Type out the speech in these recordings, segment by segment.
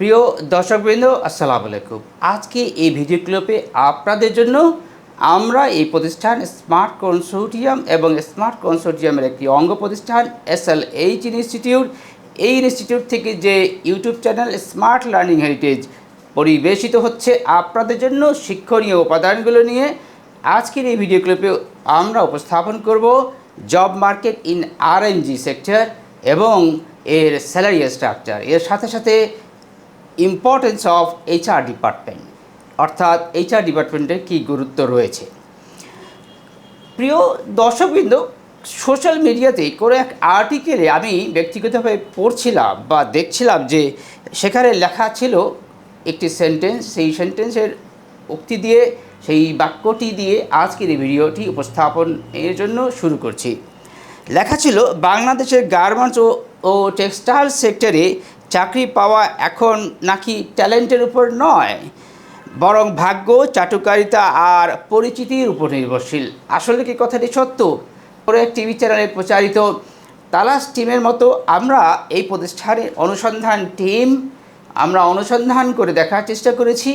প্রিয় দর্শকবৃন্দ, আসসালামু আলাইকুম। আজকে এই ভিডিও ক্লিপে আপনাদের জন্য আমরা এই প্রতিষ্ঠান স্মার্ট কনসোর্টিয়াম এবং স্মার্ট কনসোর্টিয়ামের একটি অঙ্গ প্রতিষ্ঠান SLH ইনস্টিটিউট, এই ইনস্টিটিউট থেকে যে YouTube channel smart learning heritage পরিবেশিত হচ্ছে আপনাদের জন্য শিক্ষণীয় উপাদানগুলো নিয়ে আজকের এই ভিডিও ক্লিপে আমরা উপস্থাপন করব job market in RNG sector এবং এর স্যালারি স্ট্রাকচার, এর সাথে সাথে ইম্পর্টেন্স অফ HR ডিপার্টমেন্ট, অর্থাৎ HR ডিপার্টমেন্টের কী গুরুত্ব রয়েছে। প্রিয় দর্শকবৃন্দ, সোশ্যাল মিডিয়াতে কোনো এক আর্টিকেলে আমি ব্যক্তিগতভাবে পড়ছিলাম বা দেখছিলাম যে সেখানে লেখা ছিল একটি সেন্টেন্স, সেই সেন্টেন্সের উক্তি দিয়ে, সেই বাক্যটি দিয়ে আজকের এই ভিডিওটি উপস্থাপনের জন্য শুরু করছি। লেখা ছিল, বাংলাদেশের গার্মেন্টস ও টেক্সটাইল সেক্টরে চাকরি পাওয়া এখন নাকি ট্যালেন্টের উপর নয়, বরং ভাগ্য, চাটুকারিতা আর পরিচিতির উপর নির্ভরশীল। আসলে কি কথাটি সত্য? পরে এক টিভি চ্যানেলে প্রচারিত তালাশ টিমের মতো আমরা এই প্রতিষ্ঠানের অনুসন্ধান টিম আমরা অনুসন্ধান করে দেখার চেষ্টা করেছি।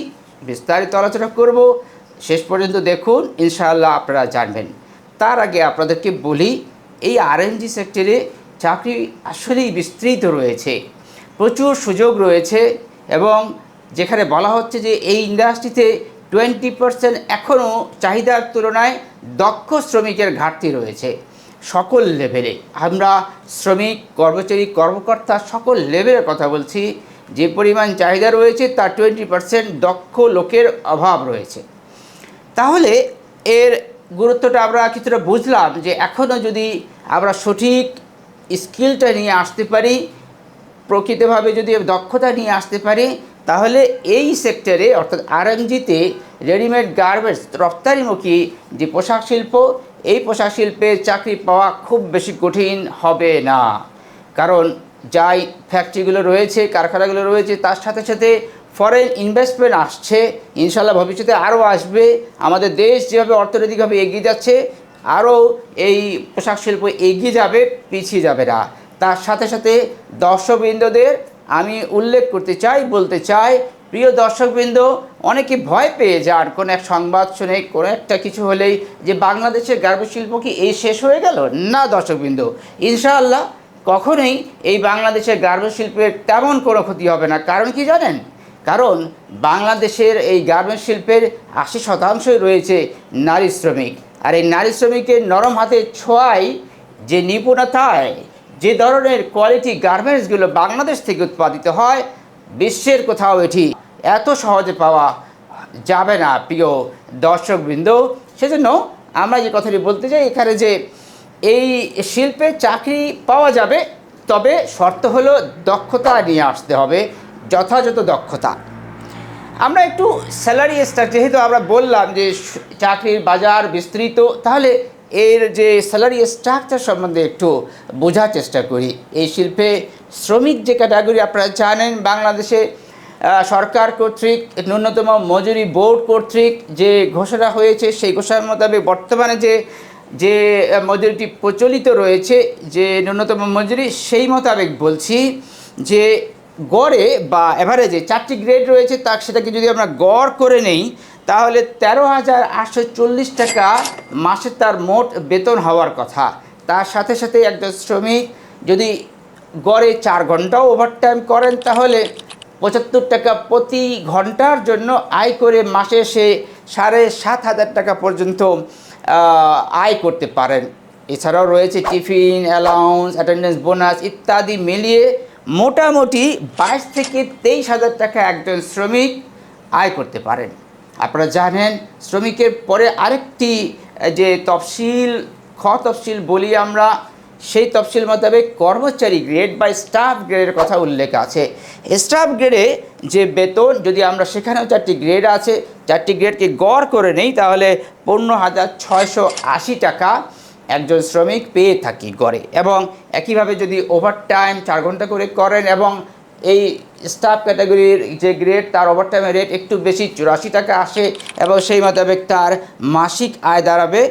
বিস্তারিত আলোচনা করব, শেষ পর্যন্ত দেখুন, ইনশাআল্লাহ আপনারা জানবেন। তার আগে আপনাদেরকে বলি, এই RNG সেক্টরে চাকরি আসলেই বিস্তৃত রয়েছে, প্রচুর সুযোগ রয়েছে এবং যেখানে বলা হচ্ছে যে এই ইন্ডাস্ট্রিতে 20% এখনও চাহিদার তুলনায় দক্ষ শ্রমিকের ঘাটতি রয়েছে। সকল লেভেলে আমরা শ্রমিক, কর্মচারী, কর্মকর্তা সকল লেভেলের কথা বলছি। যে পরিমাণ চাহিদা রয়েছে তার 20% দক্ষ লোকের অভাব রয়েছে। তাহলে এর গুরুত্বটা আমরা কিছুটা বুঝলাম যে এখনও যদি আমরা সঠিক স্কিলটা নিয়ে আসতে পারি, প্রকৃতভাবে যদি দক্ষতা নিয়ে আসতে পারি, তাহলে এই সেক্টরে অর্থাৎ RNGতে রেডিমেড গার্মেন্টস রপ্তানিমুখী যে পোশাক শিল্প, এই পোশাক শিল্পে চাকরি পাওয়া খুব বেশি কঠিন হবে না। কারণ যাই ফ্যাক্টরিগুলো রয়েছে, কারখানাগুলো রয়েছে, তার সাথে সাথে ফরেন ইনভেস্টমেন্ট আসছে, ইনশাল্লাহ ভবিষ্যতে আরও আসবে। আমাদের দেশ যেভাবে অর্থনৈতিকভাবে এগিয়ে যাচ্ছে, আরও এই পোশাক শিল্প এগিয়ে যাবে, পিছিয়ে যাবে না। তার সাথে সাথে দর্শকবৃন্দদের আমি উল্লেখ করতে চাই, বলতে চাই, প্রিয় দর্শকবৃন্দ, অনেকে ভয় পেয়ে যান কোনো এক সংবাদ শুনে, কোনো একটা কিছু হলেই, যে বাংলাদেশের গার্মেন্টস শিল্প কি এই শেষ হয়ে গেল? না দর্শকবৃন্দ, ইনশাআল্লাহ কখনোই এই বাংলাদেশের গার্মেন্টস শিল্পের তেমন কোনো ক্ষতি হবে না। কারণ কি জানেন? কারণ বাংলাদেশের এই গার্মেন্টস শিল্পের 80% রয়েছে নারী শ্রমিক। আর এই নারী শ্রমিকের নরম হাতের ছোঁয়ায়, যে নিপুণতায়, যে ধরনের কোয়ালিটি গার্মেন্টসগুলো বাংলাদেশ থেকে উৎপাদিত হয়, বিশ্বের কোথাও এটি এত সহজে পাওয়া যাবে না প্রিয় দর্শকবৃন্দ। সেজন্য আমরা যে কথাটি বলতে চাই এখানে, যে এই শিল্পে চাকরি পাওয়া যাবে, তবে শর্ত হলো দক্ষতা নিয়ে আসতে হবে, যথাযথ দক্ষতা। আমরা একটু স্যালারি স্ট্রাকচার, যেহেতু আমরা বললাম যে চাকরির বাজার বিস্তৃত, তাহলে এর যে স্যালারি স্ট্রাকচার সম্বন্ধে একটু বোঝার চেষ্টা করি। এই শিল্পে শ্রমিক যে ক্যাটাগরি, আপনারা জানেন বাংলাদেশে সরকার কর্তৃক ন্যূনতম মজুরি বোর্ড কর্তৃক যে ঘোষণা হয়েছে, সেই ঘোষণার মোতাবেক বর্তমানে যে মজুরিটি প্রচলিত রয়েছে, যে ন্যূনতম মজুরি, সেই মোতাবেক বলছি যে গড়ে বা এভারেজে 4টি গ্রেড রয়েছে, সেটাকে যদি আমরা গড় করে নেই, তাহলে 13,840 টাকা মাসে তার মোট বেতন হওয়ার কথা। তার সাথে সাথে একজন শ্রমিক যদি গড়ে 4 ঘন্টাও ওভারটাইম করেন, তাহলে 75 টাকা প্রতি ঘন্টার জন্য আয় করে মাসে সে 7,500 টাকা পর্যন্ত আয় করতে পারেন। এছাড়াও রয়েছে টিফিন অ্যালাউন্স, অ্যাটেন্ডেন্স বোনাস ইত্যাদি মিলিয়ে মোটামুটি 22 থেকে 23,000 টাকা একজন শ্রমিক আয় করতে পারেন। আপনারা জানেন, শ্রমিকের পরে আরেকটি যে তফসিল, তফসিল বলি আমরা, সেই তফসিল মোতাবেক কর্মচারী গ্রেড বা স্টাফ গ্রেডের কথা উল্লেখ আছে। স্টাফ গ্রেডে যে বেতন, যদি আমরা সেখানেও 4টি গ্রেড আছে, 4টি গ্রেডকে গড় করে নেই, তাহলে 15,680 টাকা একজন শ্রমিক পেয়ে থাকি গড়ে। এবং একইভাবে যদি ওভারটাইম 4 ঘন্টা করে করেন, এবং এই স্টাফ ক্যাটাগরির যে গ্রেড, তার ওভারটাইমের রেট একটু বেশি 84 টাকা আসে, এবং সেই মোতাবেক তার মাসিক আয় দাঁড়াবে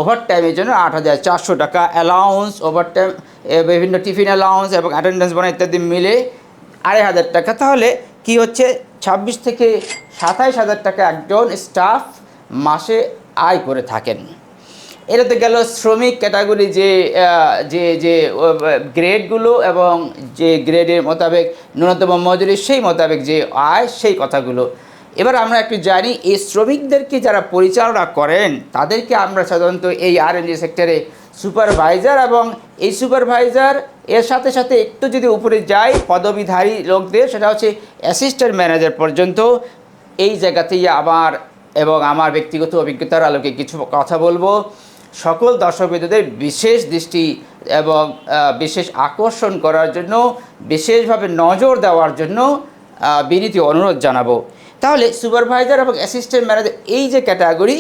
ওভারটাইমের জন্য 8,400 টাকা। অ্যালাউন্স, ওভারটাইম, বিভিন্ন টিফিন অ্যালাউন্স এবং অ্যাটেন্ডেন্স বোনাস ইত্যাদি মিলে 2,500 টাকা। তাহলে কি হচ্ছে 26 থেকে 27 হাজার টাকা একজন স্টাফ মাসে আয় করে থাকেন। এটা তো গেল শ্রমিক ক্যাটাগরি যে গ্রেডগুলো এবং যে গ্রেডের মোতাবেক ন্যূনতম মজুরি সেই মোতাবেক যে আয় সেই কথাগুলো। এবার আমরা একটু জানি এই শ্রমিকদেরকে যারা পরিচালনা করেন তাদেরকে আমরা সাধারণত এই আর&জি সেক্টরে সুপারভাইজার, এবং এই সুপারভাইজার এর সাথে সাথে একটু যদি উপরে যাই পদবিধারী লোকদের, সেটা হচ্ছে অ্যাসিস্ট্যান্ট ম্যানেজার পর্যন্ত। এই জায়গাতেই আমার ব্যক্তিগত অভিজ্ঞতার আলোকে কিছু কথা বলবো। সকল দর্শকবৃন্দদের বিশেষ দৃষ্টি এবং বিশেষ আকর্ষণ করার জন্য, বিশেষভাবে নজর দেওয়ার জন্য বিনীত অনুরোধ জানাবো। তাহলে সুপারভাইজার এবং অ্যাসিস্ট্যান্ট ম্যানেজার এই যে ক্যাটাগরি,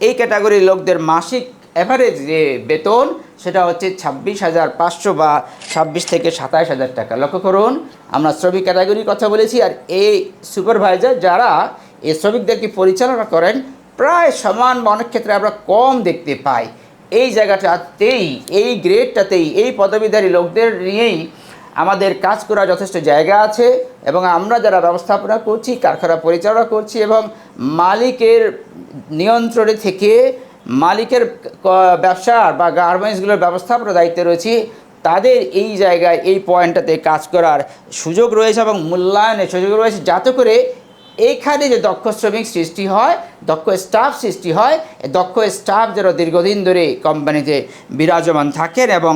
এই ক্যাটাগরির লোকদের মাসিক অ্যাভারেজ যে বেতন সেটা হচ্ছে 26,500 বা 26 থেকে 27,000 টাকা। লক্ষ্য করুন, আমরা শ্রমিক ক্যাটাগরির কথা বলেছি, আর এই সুপারভাইজার যারা এই শ্রমিকদেরকে পরিচালনা করেন প্রায় সমান বা অনেক ক্ষেত্রে আমরা কম দেখতে পাই। এই জায়গাটাতেই, এই গ্রেডটাতেই, এই পদবীধারী লোকদের নিয়েই আমাদের কাজ করার যথেষ্ট জায়গা আছে, এবং আমরা যারা ব্যবস্থাপনা করছি, কারখানা পরিচালনা করছি এবং মালিকের নিয়ন্ত্রণে থেকে মালিকের ব্যবসার বা গার্মেন্টসগুলোর ব্যবস্থাপনার দায়িত্বে রয়েছে, তাদের এই জায়গায় এই পয়েন্টটাতে কাজ করার সুযোগ রয়েছে এবং মূল্যায়নের সুযোগ রয়েছে, যাতে করে এইখানে যে দক্ষ শ্রমিক সৃষ্টি হয়, দক্ষ স্টাফ সৃষ্টি হয়, দক্ষ স্টাফ যারা দীর্ঘদিন ধরে কোম্পানিতে বিরাজমান থাকেন এবং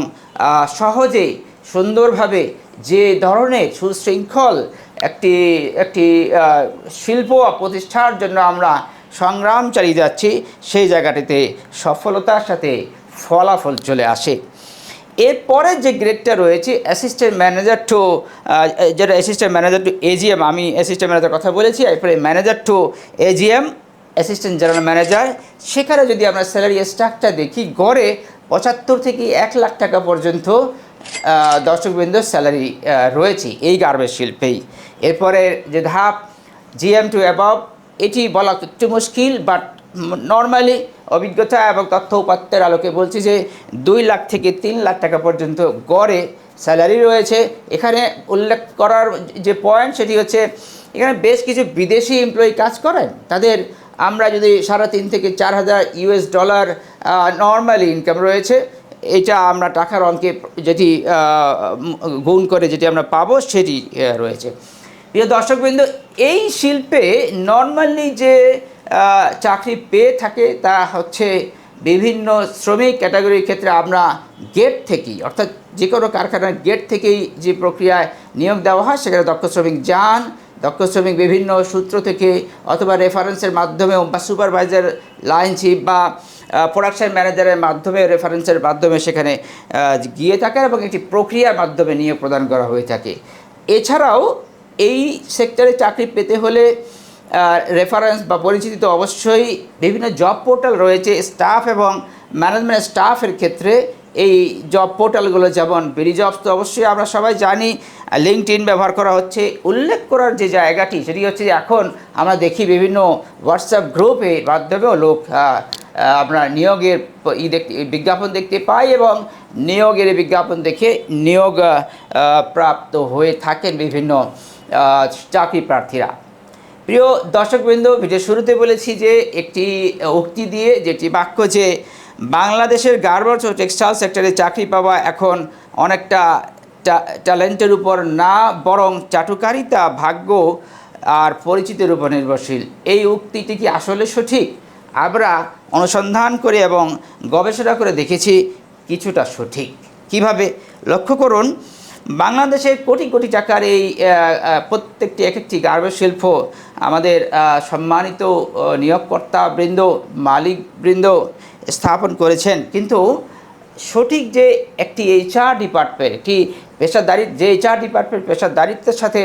সহজে সুন্দরভাবে যে ধরনের সুশৃঙ্খল একটি শিল্প প্রতিষ্ঠার জন্য আমরা সংগ্রাম চালিয়ে যাচ্ছি, সেই জায়গাটিতে সফলতার সাথে ফলাফল চলে আসে। এরপরে যে গ্রেডটা রয়েছে অ্যাসিস্ট্যান্ট ম্যানেজার টু, যেটা অ্যাসিস্ট্যান্ট ম্যানেজার টু এজিএম, আমি অ্যাসিস্ট্যান্ট ম্যানেজার কথা বলেছি, এরপরে manager to AGM, assistant general manager. সেখানে যদি আমরা স্যালারি স্ট্রাকচার দেখি, গড়ে 75 থেকে 1 লাখ টাকা পর্যন্ত দর্শকবৃন্দ স্যালারি রয়েছে এই গার্মেন্টস শিল্পেই। এরপরে যে ধাপ জিএম টু অ্যাবভ, এটি বলা একটু মুশকিল, বাট নর্মালি অভিজ্ঞতা এবং তথ্য উপাত্তের আলোকে বলছি যে 2 লাখ থেকে 3 লাখ টাকা পর্যন্ত গড়ে স্যালারি রয়েছে। এখানে উল্লেখ করার যে পয়েন্ট সেটি হচ্ছে, এখানে বেশ কিছু বিদেশি এমপ্লয়ি কাজ করেন। তাদের আমরা যদি 3.5 থেকে 4,000 ইউএস ডলার নর্মালি ইনকাম রয়েছে, এটা আমরা টাকার অঙ্কে যেটি গুণ করে যেটি আমরা পাবো সেটি রয়েছে। প্রিয় দর্শকবৃন্দ, এই শিল্পে নর্মালি যে চাকরি পেয়ে থাকে তা হচ্ছে বিভিন্ন শ্রমিক ক্যাটাগরির ক্ষেত্রে আমরা গেট থেকেই, অর্থাৎ যে কোনো কারখানার গেট থেকেই যে প্রক্রিয়ায় নিয়োগ দেওয়া হয়, সেখানে দক্ষ শ্রমিক যান, দক্ষ শ্রমিক বিভিন্ন সূত্র থেকে অথবা রেফারেন্সের মাধ্যমে বা সুপারভাইজার, লাইন চিফ বা প্রোডাকশন ম্যানেজারের মাধ্যমে, রেফারেন্সের মাধ্যমে সেখানে গিয়ে থাকেন এবং একটি প্রক্রিয়ার মাধ্যমে নিয়োগ প্রদান করা হয়ে থাকে। এছাড়াও এই সেক্টরে চাকরি পেতে হলে রেফারেন্স বা পরিচিতি তো অবশ্যই। বিভিন্ন জব পোর্টাল রয়েছে স্টাফ এবং ম্যানেজমেন্ট স্টাফের ক্ষেত্রে। এই জব পোর্টালগুলো যেমন বিডিজবস তো অবশ্যই আমরা সবাই জানি, লিঙ্কডইন ব্যবহার করা হচ্ছে। উল্লেখ করার যে জায়গাটি সেটি হচ্ছে যে এখন আমরা দেখি বিভিন্ন হোয়াটসঅ্যাপ গ্রুপের মাধ্যমেও লোক আমরা নিয়োগের বিজ্ঞাপন দেখতে পাই এবং নিয়োগের বিজ্ঞাপন দেখে নিয়োগ প্রাপ্ত হয়ে থাকেন বিভিন্ন চাকরি প্রার্থীরা। প্রিয় দর্শকবৃন্দ, ভিডিও শুরুতে বলেছি যে একটি উক্তি দিয়ে, যেটি বাক্য যে বাংলাদেশের গার্মেন্টস ও টেক্সটাইল সেক্টরে চাকরি পাওয়া এখন অনেকটা ট্যালেন্টের উপর না, বরং চাটুকারিতা, ভাগ্য আর পরিচিতির উপর নির্ভরশীল। এই উক্তিটি কি আসলে সঠিক? আমরা অনুসন্ধান করে এবং গবেষণা করে দেখেছি কিছুটা সঠিক। কিভাবে? লক্ষ্য করুন, বাংলাদেশের কোটি কোটি টাকার এই প্রত্যেকটি এক একটি গার্মেন্টস শিল্প আমাদের সম্মানিত নিয়োগকর্তা বৃন্দ, মালিক বৃন্দ স্থাপন করেছেন, কিন্তু সঠিক যে একটি এইচআর ডিপার্টমেন্ট, একটি যে এইচআর ডিপার্টমেন্ট পেশাদারিত্বের সাথে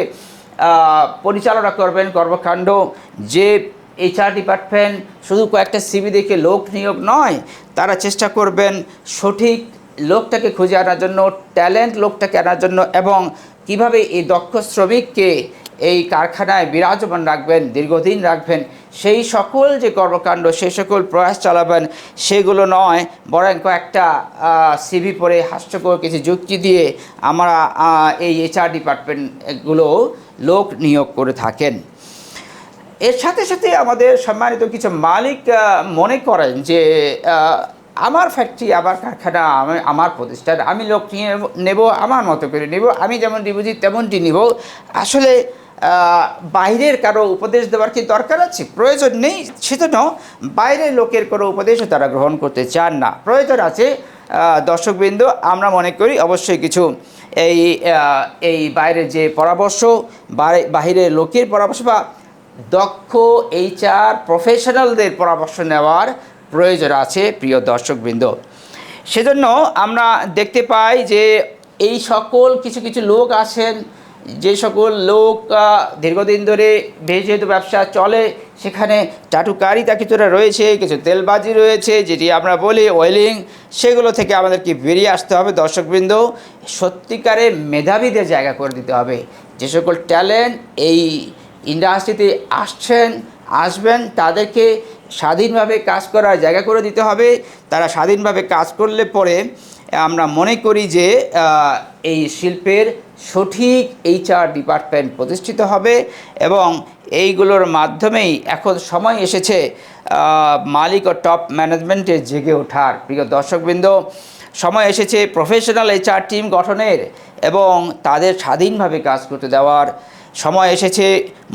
পরিচালনা করবেন কর্মকাণ্ড, যে এইচআর ডিপার্টমেন্ট শুধু কয়েকটা সিভি দেখে লোক নিয়োগ নয়, তারা চেষ্টা করবেন সঠিক লোকটাকে খুঁজে আনার জন্য, ট্যালেন্ট লোকটাকে আনার জন্য, এবং কিভাবে এই দক্ষ শ্রমিককে এই কারখানায় বিরাজমান রাখবেন, দীর্ঘদিন রাখবেন, সেই সকল যে কর্মকাণ্ড, সেই সকল প্রয়াস চালাবেন। সেগুলো নয় বরং কয়েকটা সিভি পড়ে হাস্যকর কিছু যুক্তি দিয়ে আমরা এই এইচআর ডিপার্টমেন্টগুলো লোক নিয়োগ করে থাকেন। এর সাথে সাথে আমাদের সম্মানিত কিছু মালিক মনে করেন যে আমার ফ্যাক্টরি, আমার কারখানা, আমার প্রতিষ্ঠান, আমি লোক নিয়ে নেব, আমার মতো করে নেব, আমি যেমন বুঝি তেমনটি নেব। আসলে বাইরের কারো উপদেশ দেওয়ার কি দরকার আছে? প্রয়োজন নেই। সেজন্য বাইরের লোকের কোনো উপদেশও তারা গ্রহণ করতে চান না। প্রয়োজন আছে দর্শকবৃন্দ, আমরা মনে করি অবশ্যই কিছু এই বাইরের যে পরামর্শ, বাহিরের লোকের পরামর্শ বা দক্ষ HR প্রফেশনালদের পরামর্শ নেওয়ার প্রয়োজন আছে প্রিয় দর্শকবৃন্দ। সেজন্য আমরা দেখতে পাই যে এই সকল কিছু কিছু লোক আছেন, যে সকল লোক দীর্ঘদিন ধরে যেহেতু ব্যবসা চলে, সেখানে চাটুকারিতা কিছুটা রয়েছে, কিছু তেলবাজি রয়েছে, যেটি আমরা বলি ওয়েলিং, সেগুলো থেকে আমাদেরকে বেরিয়ে আসতে হবে দর্শকবৃন্দ। সত্যিকারে মেধাবীদের জায়গা করে দিতে হবে। যে সকল ট্যালেন্ট এই ইন্ডাস্ট্রিতে আসবেন, তাদেরকে স্বাধীনভাবে কাজ করার জায়গা করে দিতে হবে। তারা স্বাধীনভাবে কাজ করলে পরে আমরা মনে করি যে এই শিল্পের সঠিক HR ডিপার্টমেন্ট প্রতিষ্ঠিত হবে এবং এইগুলোর মাধ্যমেই এখন সময় এসেছে মালিক ও টপ ম্যানেজমেন্টের জেগে ওঠার। প্রিয় দর্শকবৃন্দ, সময় এসেছে প্রফেশনাল HR টিম গঠনের এবং তাদের স্বাধীনভাবে কাজ করতে দেওয়ার। সময় এসেছে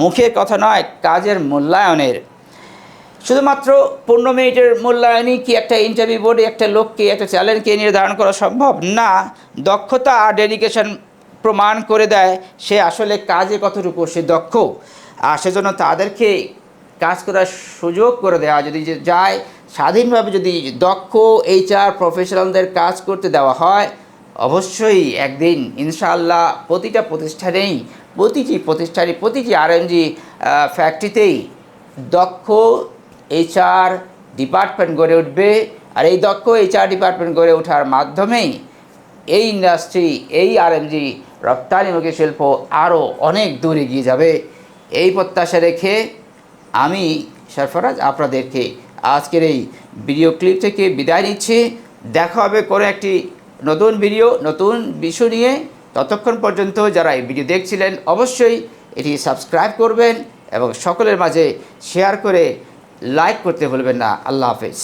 মুখের কথা নয়, কাজের মূল্যায়নের। শুধুমাত্র 15 মিনিটের মূল্যায়নই কি একটা ইন্টারভিউ বোর্ডে একটা লোককে, একটা চ্যালেঞ্জকে নির্ধারণ করা সম্ভব না। দক্ষতা আর ডেডিকেশন প্রমাণ করে দেয় সে আসলে কাজে কতটুকু সে দক্ষ। আর সেজন্য তাদেরকে কাজ করার সুযোগ করে দেওয়া যদি যায়, স্বাধীনভাবে যদি দক্ষ HR প্রফেশনালদের কাজ করতে দেওয়া হয়, অবশ্যই একদিন ইনশাআল্লাহ প্রতিটা প্রতিষ্ঠানেই, প্রতিটি RMG ফ্যাক্টরিতেই দক্ষ HR ডিপার্টমেন্ট গড়ে উঠবে। আর এই দক্ষ HR ডিপার্টমেন্ট গড়ে ওঠার মাধ্যমেই এই ইন্ডাস্ট্রি, এই RMG রপ্তানিমুখী শিল্প আরও অনেক দূর এগিয়ে যাবে। এই প্রত্যাশা রেখে আমি সরফরাজ আপনাদেরকে আজকের এই ভিডিও ক্লিপ থেকে বিদায় নিচ্ছি। দেখা হবে কোনো একটি নতুন ভিডিও, নতুন বিষয় নিয়ে। ততক্ষণ পর্যন্ত যারা এই ভিডিও দেখছিলেন অবশ্যই এটি সাবস্ক্রাইব করবেন এবং সকলের মাঝে শেয়ার করে লাইক করতে ভুলবেন না। আল্লাহ হাফেজ।